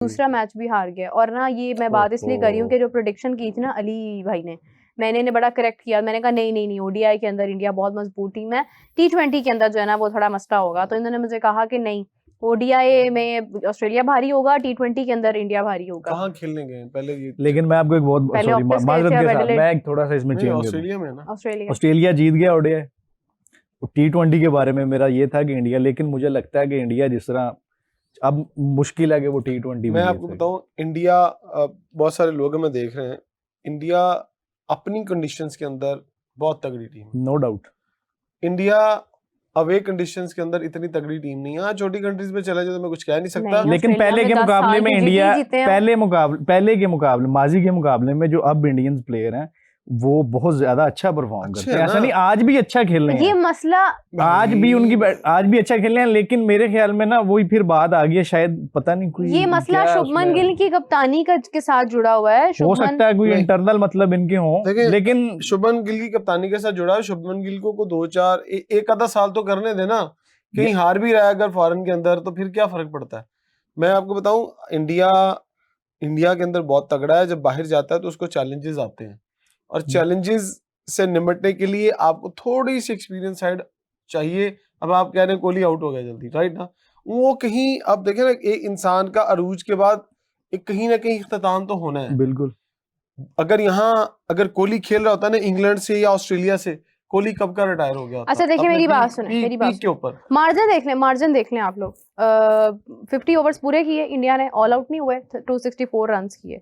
दूसरा मैच भी हार गया। और ना ये मैं बात इसलिए कर रही हूँ कि जो प्रोडिक्शन की थी ना अली भाई ने, मैंने इन्हें बड़ा करेक्ट किया। मैंने कहा नहीं नहीं नहीं, ओडीआई के अंदर इंडिया बहुत मजबूत टीम है, टी20 के अंदर जो है ना वो थोड़ा मसला होगा। तो इन्होंने मुझे कहा कि नहीं, ओडीआई में ऑस्ट्रेलिया भारी होगा, टी20 के अंदर इंडिया भारी होगा। कहाँ खेलने गए पहले ये? लेकिन मैं आपको एक बहुत पहले सॉरी ऑफिस माजरत गए थे, के अब साथ एडिलेड। मैं एक थोड़ा सा इसमें नहीं, चेंज कर दूं। ऑस्ट्रेलिया में है ना। ऑस्ट्रेलिया जीत गया ओडीआई। टी20 के बारे में मेरा ये था कि इंडिया, लेकिन मुझे लगता है कि इंडिया जिस तरह अब मुश्किल है कि वो टी20 मैं आपको बताऊं, इंडिया बहुत सारे लोग हमें देख रहे हैं, इंडिया अपनी कंडीशंस के अंदर बहुत तगड़ी टीम है, no doubt. India away conditions के अंदर इतनी तगड़ी टीम नहीं है। हाँ, छोटी कंट्रीज में चला जाए तो मैं कुछ कह नहीं सकता, लेकिन पहले के मुकाबले में इंडिया पहले के मुकाबले माजी के मुकाबले में जो अब इंडियंस प्लेयर हैं वो बहुत ज्यादा अच्छा परफॉर्म करते हैं। ऐसा नहीं, आज भी अच्छा खेल रहे हैं, ये मसला आज भी अच्छा खेल रहे हैं, लेकिन मेरे ख्याल में ना वही फिर बात आ गई है, शायद पता नहीं कोई ये मसला शुभमन गिल की कप्तानी के साथ जुड़ा हुआ है। हो सकता है कोई इंटरनल मतलब इनके हो, लेकिन शुभमन गिल की कप्तानी के साथ जुड़ा है। शुभमन गिल को 2-4 एक आधा साल तो करने देना, कहीं हार भी रहा है अगर फॉरेन के अंदर तो फिर क्या फर्क पड़ता है। मैं आपको बताऊं, इंडिया के अंदर बहुत तगड़ा है, जब बाहर जाता है तो उसको चैलेंजेस आते हैं, और चैलेंजेस से निपटने के लिए आपको थोड़ी सी एक्सपीरियंस साइड चाहिए। अब आप कह रहे हैं कोहली आउट हो गया जल्दी, राइट ना, वो कहीं आप देखें ना, एक इंसान का अरूज के बाद एक कहीं ना कहीं इख्तिताम तो होना है। बिल्कुल। अगर कोहली खेल रहा होता ना इंग्लैंड से या ऑस्ट्रेलिया से, कोहली कब का रिटायर हो गया होता। अच्छा देखिए, मेरी बात सुने, मेरी बात के ऊपर मार्जिन देख लें आप लोग। 50 ओवर्स पूरे किए इंडिया ने, ऑल आउट नहीं हुए, 264 रन किए,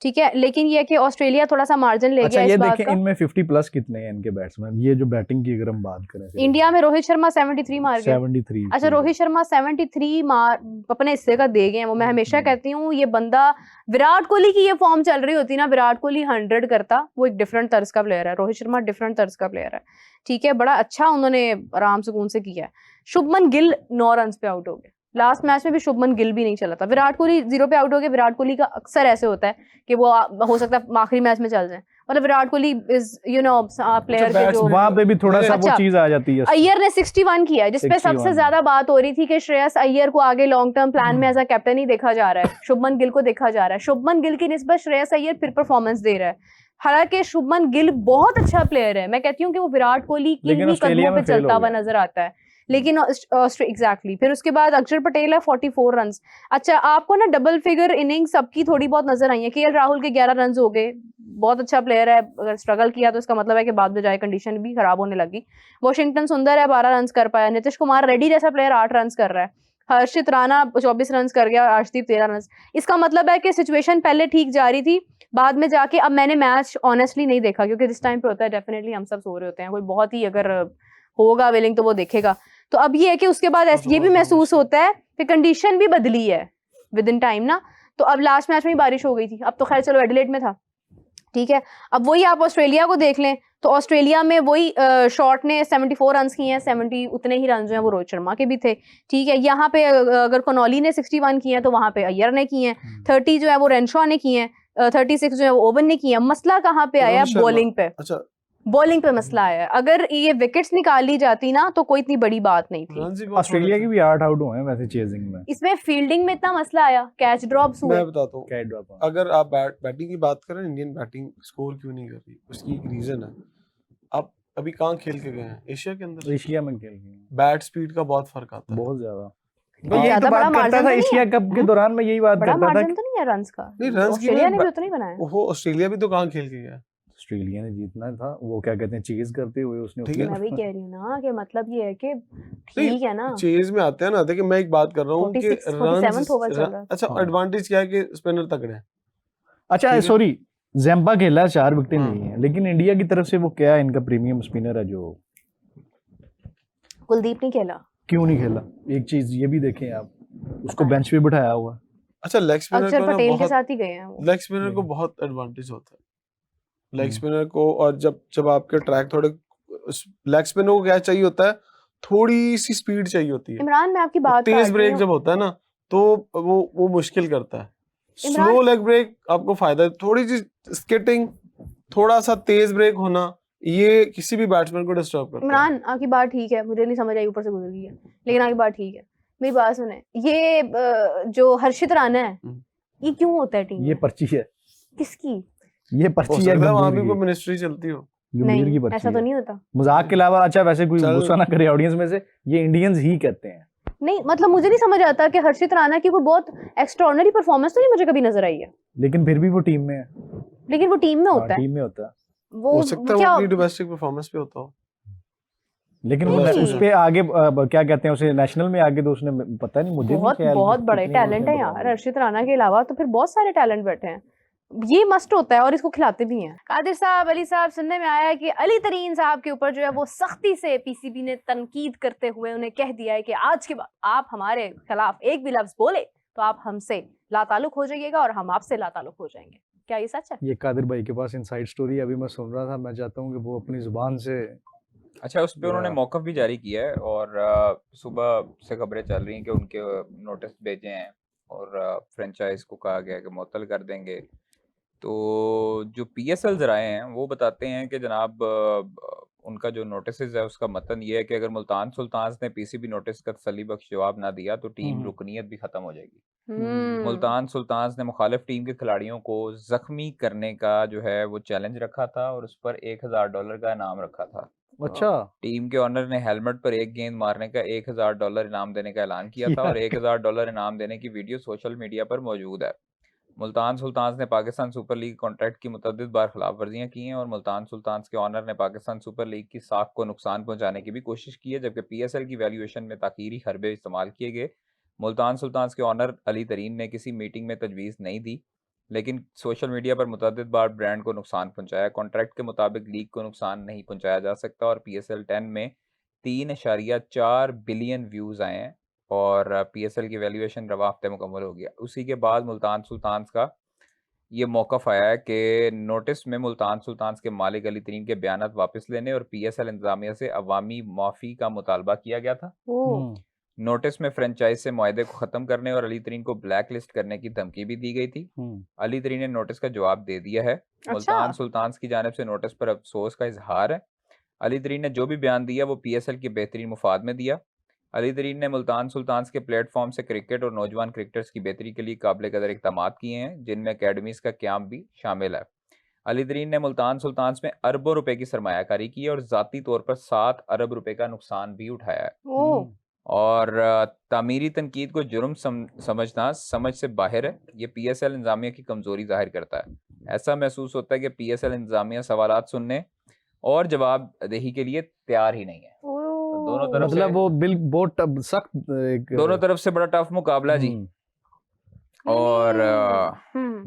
ठीक है। लेकिन ये कि ऑस्ट्रेलिया थोड़ा सा मार्जिन ले गया ये इस बात देखें का। इनमें 50 प्लस कितने हैं इनके बैट्समैन, ये जो बैटिंग की अगर हम बात करें इंडिया में रोहित शर्मा 73 मार गए। 73। अच्छा, रोहित शर्मा 73 मार अपने हिस्से का दे गए। वो मैं हमेशा कहती हूँ, ये बंदा विराट कोहली की ये फॉर्म चल रही होती ना, विराट कोहली 100 करता, वो एक डिफरेंट तर्ज का प्लेयर है। रोहित शर्मा डिफरेंट तर्ज का प्लेयर है, ठीक है, बड़ा अच्छा उन्होंने आराम सुकून से किया है। शुभमन गिल 9 रन पे आउट हो गए। लास्ट मैच में भी शुभमन गिल भी नहीं चला था। विराट कोहली 0 पे आउट हो गए। विराट कोहली का अक्सर ऐसे होता है कि वो हो सकता है आखिरी मैच में चल जाए, मतलब विराट कोहली इज प्लेयर के जो वहां पे भी थोड़ा सा वो चीज आ जाती है। अय्यर ने 61 किया है, जिसपे सबसे ज्यादा बात हो रही थी कि श्रेयस अय्यर को आगे लॉन्ग टर्म प्लान में एज अ कैप्टन ही देखा जा रहा है, शुभमन गिल को देखा जा रहा है। शुभमन गिल की निस्बत श्रेयस अय्यर फिर परफॉर्मेंस दे रहा है, हालांकि शुभमन गिल बहुत अच्छा प्लेयर है। मैं कहती हूँ कि वो विराट कोहली की ही कदमों पे चलता हुआ नजर आता है, लेकिन एग्जैक्टली फिर उसके बाद अक्षर पटेल है 44 रन। अच्छा, आपको ना डबल फिगर इनिंग्स सबकी थोड़ी बहुत नजर आई है। केएल राहुल के 11 रन हो गए, बहुत अच्छा प्लेयर है, अगर स्ट्रगल किया तो इसका मतलब है कि बाद में जाए कंडीशन भी खराब होने लगी। वॉशिंगटन सुंदर है 12 रन कर पाया। नीतीश कुमार रेड्डी जैसा प्लेयर 8 रन कर रहा है। हर्षित राणा 24 रन कर गया, अर्शदीप 13 रन। इसका मतलब है कि सिचुएशन पहले ठीक जा रही थी, बाद में जाके अब मैंने मैच ऑनेस्टली नहीं देखा, क्योंकि जिस टाइम पे होता है डेफिनेटली हम सब सो रहे होते हैं, कोई बहुत ही अगर होगा विलिंग तो वो देखेगा। तो अब ये है कि उसके बाद ये भी महसूस होता है कि कंडीशन भी बदली है विद इन टाइम ना। तो अब लास्ट मैच में ही बारिश हो गई थी, अब तो खैर चलो एडिलेड में था, ठीक है। अब वही आप ऑस्ट्रेलिया को देख लें तो ऑस्ट्रेलिया में वही शॉर्ट ने 74 रन किए हैं, 70 उतने ही रन जो हैं वो रोहित शर्मा के भी थे, ठीक है। यहाँ पे अगर कोनॉली ने 61 किए हैं तो वहां पे अय्यर ने किए हैं, 30 जो है वो रेनशॉ ने किए हैं, 36 जो है वो ओवन ने किए हैं। मसला कहाँ पे आया? बॉलिंग पे। अच्छा, बॉलिंग पे मसला आया। अगर ये विकेट्स निकाल ली जाती ना तो कोई इतनी बड़ी बात नहीं थी। ऑस्ट्रेलिया की भी 8 आउट हुए हैं वैसे चेजिंग में। इसमें फील्डिंग में इतना मसला आया, कैच ड्रॉप्स हुए। मैं बताता हूँ, कैच ड्रॉप। अगर आप बैटिंग की बात करें, इंडियन बैटिंग स्कोर क्यों नहीं कर रही, उसकी एक रीजन है। आप अभी कहाँ खेल के गए हैं? एशिया के अंदर, एशिया में खेल गए। बैट स्पीड का बहुत फर्क आता है, बहुत ज्यादा। यही तो बात करता था एशिया कप के दौरान में, यही बात करता था। मार्जिन तो नहीं है रन्स का, नहीं रन्स ऑस्ट्रेलिया ने भी उतना ही बनाया। वो ऑस्ट्रेलिया भी तो कहाँ खेल के गया, ऑस्ट्रेलिया ने जीतना था, वो क्या कहते हैं चेज करते हुए उसने। मैं भी कह रही हूँ ना कि मतलब ये है कि ठीक है ना, चेज में आते हैं ना। देखिए मैं एक बात कर रहा हूँ कि रन, अच्छा एडवांटेज क्या है कि स्पिनर तगड़े हैं। अच्छा सॉरी, ज़ैम्पा खेला 4 विकेटें ली हैं, लेकिन इंडिया की तरफ से वो क्या है, इनका प्रीमियम स्पिनर है जो कुलदीप नहीं खेला। क्यों नहीं खेला? एक चीज ये भी देखें आप, उसको बेंच पे बिठाया हुआ। अच्छा, लेग स्पिनर अक्षर पटेल के साथ ही गए हैं वो। लेग स्पिनर को बहुत एडवांटेज होता है, लेग स्पिनर को। और जब आपके ट्रैक थोड़े, लेग स्पिनर को क्या चाहिए होता है, थोड़ी सी स्पीड चाहिए होती है। इमरान मैं आपकी बात तेज ब्रेक जब होता है ना तो वो मुश्किल करता है। स्लो लेग ब्रेक आपको फायदा है, थोड़ी सी स्किटिंग, थोड़ा सा तेज ब्रेक होना, ये किसी भी बैट्समैन को डिस्टर्ब करता है। इमरान आपकी बात ठीक है, मुझे नहीं समझ आई, ऊपर से गुजर गई है, लेकिन आपकी बात ठीक है। मेरी बात सुने, ये जो हर्षित राणा है ये क्यों होता है टीम ये में? पर्ची है, किसकी? ये हो पर्ची है सकता है वहां भी गंभीर कोई की, मिनिस्ट्री चलती हो। गंभीर की नहीं, पर्ची ऐसा तो है। नहीं होता। मजाक के अलावा अच्छा वैसे कोई चल। गुस्सा ना करे ऑडियंस में से, ये इंडियंस ही कहते हैं। नहीं मतलब मुझे नहीं समझ आता कि हर्षित राणा की कोई बहुत एक्स्ट्राऑर्डिनरी परफॉर्मेंस तो नहीं मुझे कभी नजर आई है, लेकिन फिर भी वो टीम में है। लेकिन वो टीम में होता है। टीम में होता है, वो हो सकता है वो क्या अपनी डोमेस्टिक परफॉर्मेंस पे होता हो। लेकिन वो नहीं। उस पे आगे क्या कहते हैं उसे, नेशनल में आगे तो उसने, पता नहीं मुझे नहीं बहुत ख्याल बहुत कि बड़े कितनी टैलेंट उसने है यार perform हर्षित राणा के अलावा, तो फिर बहुत सारे टैलेंट बैठे हैं। ये मस्ट होता है और इसको खिलाते भी हैं। कादिर साहब, अली साहब, सुनने में आया है कि अली तरीन साहब के ऊपर जो है वो सख्ती से पीसीबी ने तनकीद करते हुए उन्हें कह दिया है कि आज के बाद आप हमारे खिलाफ एक भी लफ्ज बोले तो आप हमसे लाताल्लुक हो जाइएगा और हम आपसे लाताल्लुक हो जाएंगे। क्या ये सच है? ये कादिर भाई के पास इनसाइड स्टोरी अभी मैं सुन रहा था, मैं चाहता हूँ कि वो अपनी जुबान से। अच्छा, उस पे उन्होंने या- मौक़िफ़ भी जारी किया है और सुबह से खबरें चल रही हैं कि उनके नोटिस भेजे हैं और फ्रेंचाइज को कहा गया है कि मुअत्तल कर देंगे। तो जो पीएसएल ज़राए हैं वो बताते हैं कि जनाब उनका जो नोटिसेस है उसका मतन ये है कि अगर मुल्तान सुल्तान्स ने पीसीबी नोटिस का तसल्ली बख्श जवाब ना दिया तो टीम रुकनियत भी ख़त्म हो जाएगी। मुल्तान सुल्तान्स ने मुखालिफ टीम के खिलाड़ियों को जख्मी करने का जो है वो चैलेंज रखा था और उस पर $1000 का इनाम रखा था। अच्छा, टीम के ऑनर ने हेलमेट पर एक गेंद मारने का $1000 इनाम देने का ऐलान किया था और यार। $1000 इनाम देने की वीडियो सोशल मीडिया पर मौजूद है। मुल्तान सुल्तान्स ने पाकिस्तान सुपर लीग कॉन्ट्रैक्ट की मुतअद्दिद बार खिलाफ वर्जियाँ की हैं और मुल्तान सुल्तान्स के ऑनर ने पाकिस्तान सुपर लीग की साख को नुकसान पहुंचाने की भी कोशिश की है, जबकि पीएसएल की वैल्यूएशन में ताखीरी हरबे इस्तेमाल किए गए। मुल्तान सुल्तान्स के ऑनर अली तरीन ने किसी मीटिंग में तजवीज़ नहीं दी, लेकिन सोशल मीडिया पर मुतअद्दिद बार ब्रांड को नुकसान पहुंचाया। कॉन्ट्रैक्ट के मुताबिक लीग को नुकसान नहीं पहुंचाया जा सकता और पीएसएल 10 में 3.4 बिलियन व्यूज़ आए हैं और पीएसएल की वैल्यूएशन रवा हफ्ते मुकम्मल हो गया। उसी के बाद मुल्तान सुल्तान्स का ये मौक़िफ़ आया है कि नोटिस में मुल्तान सुल्तान्स के मालिक अली तरीन के बयानात वापस लेने और पीएसएल इंतज़ामिया से अवामी माफ़ी का मुतालबा किया गया था। नोटिस में फ्रेंचाइज से मुआहदे को ख़त्म करने और अली तरीन को ब्लैक लिस्ट करने की धमकी भी दी गई थी। अली तरीन ने नोटिस का जवाब दे दिया है। मुल्तान सुल्तान्स की जानिब से नोटिस पर अफसोस का इजहार है। अली तरीन ने जो भी बयान दिया वो पीएसएल के बेहतरीन मुफाद में दिया। अली तरीन ने मुल्तान सुल्तान्स के प्लेटफॉर्म से क्रिकेट और नौजवान क्रिकेटर्स की बेहतरी के लिए काबिल कदर इक़दामात किए हैं, जिनमें अकेडमीज़ का क़याम भी शामिल है। अली तरीन ने मुल्तान सुल्तान्स में अरबों रुपए की सरमायाकारी की और ज़ाती तौर पर 7 अरब रुपए का नुकसान भी उठाया है। और तामीरी तनकीद को जुर्म समझना समझ से बाहर है। ये पीएसएल इंतज़ामिया की कमज़ोरी ज़ाहिर करता है। ऐसा महसूस होता है कि पीएसएल इंतज़ामिया सवालात सुनने और जवाब दही के लिए तैयार ही नहीं है। तो दोनों तरफ मतलब से वो बिल बहुत सख्त एक दोनों तरफ से बड़ा टफ मुकाबला जी। और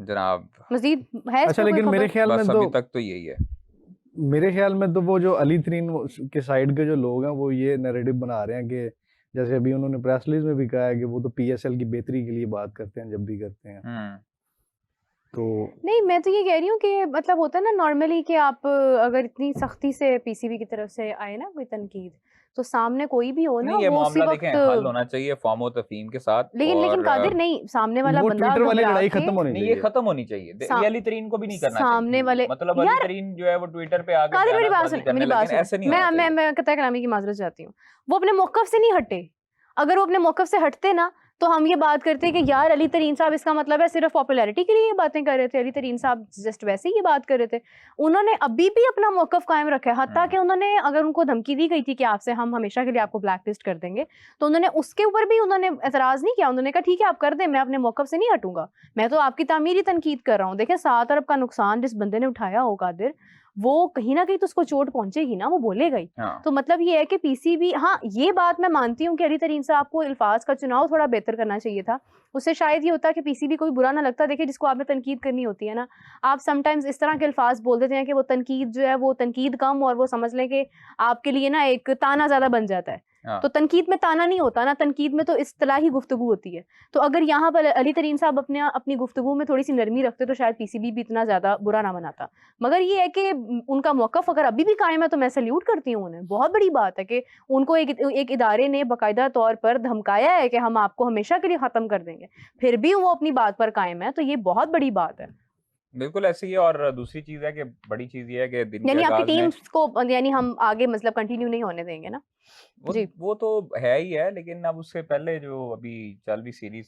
जनाब मजीद है अच्छा, लेकिन मेरे ख्याल में बस तो अभी तक तो यही है। मेरे ख्याल में तो वो जो अली तरीन के साइड के जो लोग हैं वो ये नैरेटिव बना रहे हैं कि जैसे अभी उन्होंने प्रेस रिलीज में भी कहा है कि वो तो पीएसएल की बेहतरी के लिए बात करते हैं जब भी करते हैं। तो नहीं, मैं तो ये कह रही हूँ कि मतलब होता है ना नॉर्मली कि आप अगर इतनी सख्ती से पीसीबी की तरफ से आए ना कोई तनकीद, तो सामने कोई भी हो ना ये वो उसी मामला वक्त देखें हल होना चाहिए फॉर्म और तफहीम के साथ। लेकिन कादिर नहीं, सामने वाला वो बंदा ट्विटर वाली घबरा लड़ाई के खत्म होनी नहीं, चाहिए। ये खत्म होनी चाहिए। ये अली तरीन को भी नहीं करना सामने चाहिए। वाले मतलब अली तरीन जो है वो ट्विटर पे आके कादिर मेरी बात बयानबाजी सुन, करने मेरी बात लगे, ऐसे नहीं होना सुन, चाहिए। मैं कतई कलामी की माजरत चाहती हूँ। वो अपने मौक़िफ़ से नहीं हटे। अगर वो अपने मौक़िफ़ से हटते ना तो हम ये बात करते हैं कि यार अली तरीन साहब, इसका मतलब है सिर्फ पॉपुलैरिटी के लिए ये बातें कर रहे थे। अली तरीन साहब जस्ट वैसे ही ये बात कर रहे थे। उन्होंने अभी भी अपना मौक़िफ़ कायम रखा है, हत्ता कि उन्होंने, अगर उनको धमकी दी गई थी कि आपसे हम हमेशा के लिए आपको ब्लैक लिस्ट कर देंगे, तो उन्होंने उसके ऊपर भी उन्होंने एतराज़ नहीं किया। उन्होंने कहा ठीक है आप कर दें, मैं अपने मौक़िफ़ से नहीं हटूंगा, मैं तो आपकी तामीरी तनकीद कर रहा हूँ। देखें 7 अरब का नुकसान जिस बंदे ने उठाया हो कादिर, वो कहीं ना कहीं तो उसको चोट पहुंचेगी ना, वो बोलेगा ही। तो मतलब ये है कि पीसीबी, हाँ ये बात मैं मानती हूँ कि अली तरीन साहब को अल्फाज का चुनाव थोड़ा बेहतर करना चाहिए था। उससे शायद ये होता कि पीसीबी को भी बुरा ना लगता। देखिए जिसको आपने तनकीद करनी होती है ना, आप समटाइम्स इस तरह के अल्फाज बोल देते हैं कि वो तनकीद जो है वो तनकीद कम और वो समझ लें कि आपके लिए ना एक ताना ज़्यादा बन जाता है। तो तनकीद में ताना नहीं होता ना, तनकीद में तो इस्तिलाही गुफ्तगू होती है। तो अगर यहाँ पर अली तरीन साहब अपनी गुफ्तगू में थोड़ी सी नरमी रखते तो शायद पीसीबी भी इतना ज़्यादा बुरा ना मनाता। मगर ये है कि उनका मौक़िफ़ अगर अभी भी कायम है तो मैं सैल्यूट करती हूँ उन्हें। बहुत बड़ी बात है कि उनको एक इदारे ने बाकायदा तौर पर धमकाया है कि हम आपको हमेशा के लिए ख़त्म कर देंगे, फिर भी वो अपनी बात पर कायम है, तो ये बहुत बड़ी बात है। बिल्कुल ऐसे ही है। और दूसरी चीज है कि बड़ी चीज ये है कि दिन यानी के आपकी आगाज में टीम को यानी हम आगे मतलब कंटिन्यू नहीं होने देंगे ना। वो तो है ही है, लेकिन अब उससे पहले जो अभी चल रही सीरीज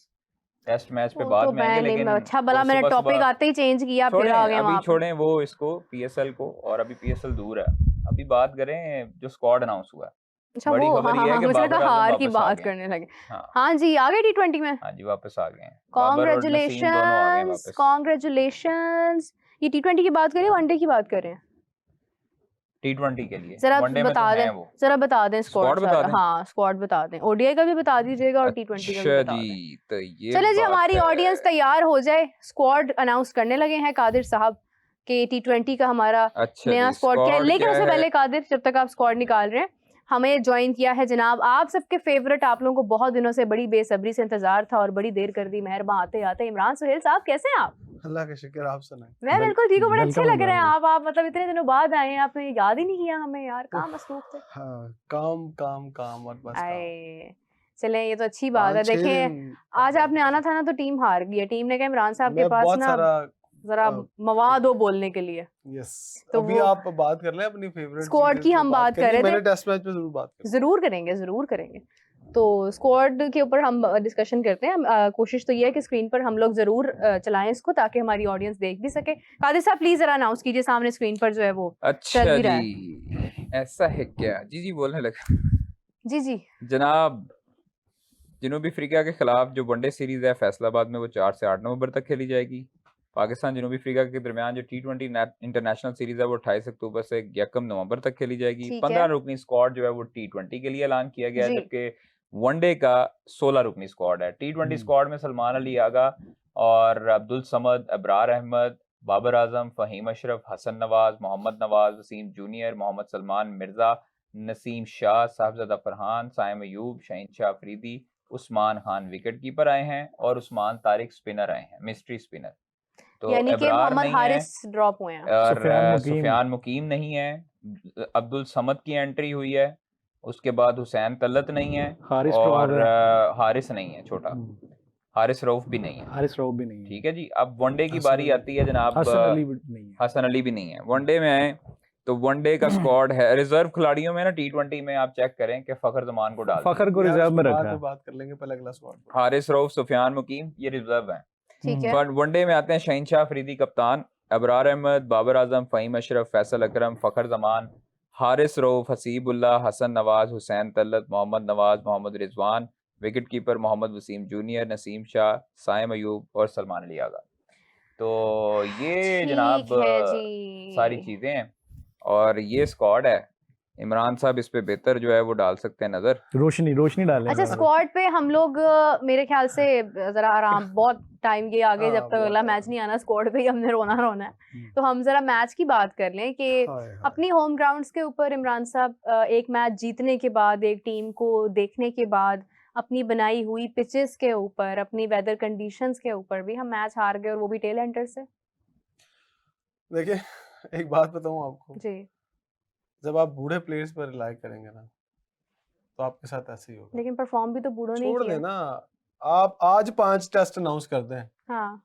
टेस्ट मैच पे वो बाद तो में आएंगे, मैंने लेकिन अच्छा भला वो मैंने सुबह टॉपिक सुबह आते ही चेंज किया, फिर छोड़ें, आ गए अभी वहां पे। छोड़ें वो इसको पीएसएल को, और अभी पीएसएल दूर है। अभी बात करें जो स्क्वाड अनाउंस हुआ है। अच्छा बड़ी वो, खबर हाँ ये हाँ है हाँ, कि मुझे लगा बाबर आजम हार की वापस आ बात गए हैं। करने लगे। हाँ हाँ जी, आ गए T20 में। हाँ जी, वापस आ गए हैं। बाबर और नसीम दोनों आ गए हैं कॉन्ग्रेचुलेशंस, वापस। कॉन्ग्रेचुलेशंस। ये T20 की बात करें, वनडे की बात करें? T20 के लिए जरा वनडे में तो बता हैं दें, वो। जरा बता दें स्क्वाड स्क्वाड बता सारा। दें? हाँ स्क्वाड बता दें, ओडीआई का भी बता दीजिएगा और T20 का भी अच्छा बता दें। जी, तो ये चले जी, बात हमारी है। ऑडियंस तैयार हो जाए, स्क्वाड अनाउंस करने लगे हैं कादिर साहब के T20 का हमारा अच्छा नया जी, स्क्वाड क्या है। स्क्वाड लेकिन क्या उससे है? पहले कादिर, जब तक आप स्क्वाड निकाल रहे हैं, हमें ज्वाइन किया है जनाब आप सबके फेवरेट, आप लोगों को बहुत दिनों से बड़ी बेसब्री से इंतजार था और बड़ी देर कर दी मेहरबान आते आते, इमरान सुहेल साहब। कैसे हैं आप? अल्लाह का शुक्र, आप सुनाएं। मैं बिल्कुल ठीक हूँ, बड़े अच्छे वेलकम लग रहे हैं इमरान आप मतलब इतने दिनों बाद आए हैं, आपने याद ही नहीं किया हमें यार, कहाँ मसरूफ थे। हाँ, काम काम काम और बस काम। आए चले, ये तो अच्छी बात है। 5-6 देखें दिन आज आपने आना था ना तो टीम हार गई है। टीम ने कहा इमरान साहब के मैं पास बहुत ना सारा जरा मवाद हो बोलने के लिए। यस, तो अभी वो आप बात कर लें अपनी फेवरेट स्क्वाड की हम बात कर रहे मैंने थे, टेस्ट मैच पे जरूर बात करी। जरूर करेंगे, जरूर करेंगे। तो स्क्वाड के ऊपर हम डिस्कशन करते हैं। कोशिश तो ये है कि स्क्रीन पर हम लोग जरूर चलाएं इसको, ताकि हमारी ऑडियंस देख भी सके। कादिर साहब प्लीज जरा अनाउंस कीजिए, सामने स्क्रीन पर जो है वो चल अच्छा भी रहा है। जी, ऐसा है क्या? जी जी बोलने लगा। जी जी जनाब, जनूबी अफ्रीका के खिलाफ जो वनडे सीरीज है फैसलाबाद में, वो 4 से 8 नवंबर तक खेली जाएगी। पाकिस्तान जनूबी अफ्रीका के दरमियान जो T20 इंटरनेशनल सीरीज है वो 28 अक्टूबर से 1 नवंबर तक खेली जाएगी। ठीक 15 है रुकनी स्क्वाड जो है वो T20 के लिए ऐलान किया गया है, जी। जबकि वनडे का 16 रुकनी स्क्वाड है। T20 स्क्वाड में सलमान अली आगा और Abdul Samad, Abrar Ahmed, Babar Azam, Faheem Ashraf, Hasan Nawaz, Mohammad Nawaz, Wasim junior, Mohammad Salman Mirza, Naseem Shah, Sahibzada Farhan, Saim Ayub, Shaheen Shah Afridi, Usman Khan wicket keeper आए हैं और उस्मान तारिक स्पिनर आए हैं, मिस्ट्री स्पिनर। तो यानी कि अबरार मोहम्मद नहीं है हारिस ड्रॉप हुए हैं। और सुफियान मुकीम। सुफियान मुकीम नहीं है, अब्दुल समद की एंट्री हुई है, उसके बाद हुसैन तलत नहीं है हारिस और रऊफ है। हारिस नहीं है, छोटा हारिस रऊफ भी नहीं है। हारिस रऊफ भी नहीं है। ठीक है जी, अब वनडे की हसन बारी अली। आती है जनाब। हसन अली भी नहीं है। हसन अली भी नहीं है। वनडे में आए तो वनडे का स्क्वाड है, रिजर्व खिलाड़ियों में ना T20 में आप चेक करें कि फखर जमान को डाल दिया। फखर को यार, रिजर्व उसको में बाद रखा है। में बात कर लेंगे, पहले अगला स्क्वाड। हारिस रऊफ, सुफियान मुकीम, ये रिजर्व हैं। ठीक है पर वनडे में आते हैं Shaheen Shah Afridi captain, Abrar Ahmed, Babar Azam, Faheem Ashraf, Faisal Akram, Fakhar Zaman, Haris Rauf, Haseebullah, Hasan Nawaz, Hussain Talat, Mohammad Nawaz, Mohammad Rizwan, wicket keeper Mohammad Wasim junior, Naseem Shah, Saim Ayub और सलमान अली आगा। तो ये जनाब ठीक है सारी जी। चीज़ें हैं और ये स्क्वाड है। इमरान साहब इस पे बेहतर जो है वो डाल सकते हैं नज़र। रोशनी रोशनी डालें अच्छा इमरान साहब। स्क्वाड पे हम लोग मेरे ख्याल से जरा आराम, बहुत टाइम ये आगे जब हाँ, तक बहुत अगला आराम। मैच नहीं आना, स्क्वाड पे ही हमने रोना रोना है। तो हम जरा मैच की बात कर लें कि हाय, हाय। अपनी होम ग्राउंड्स के ऊपर इमरान साहब एक मैच जीतने के बाद, एक टीम को देखने के बाद, अपनी बनाई हुई पिचेस के ऊपर, अपनी वेदर कंडीशंस के ऊपर भी हम मैच हार गए, और वो भी टेल एंडर से। देखिए, एक बात बताऊं आपको, जी जब आप बूढ़े प्लेयर्स पर रिलाई करेंगे ना, तो आपके साथ ऐसे ही होगा। लेकिन परफॉर्म भी तो बूढ़ों ने ही छोड़ किया। देना, आप आज 5 टेस्ट अनाउंस कर दें, हाँ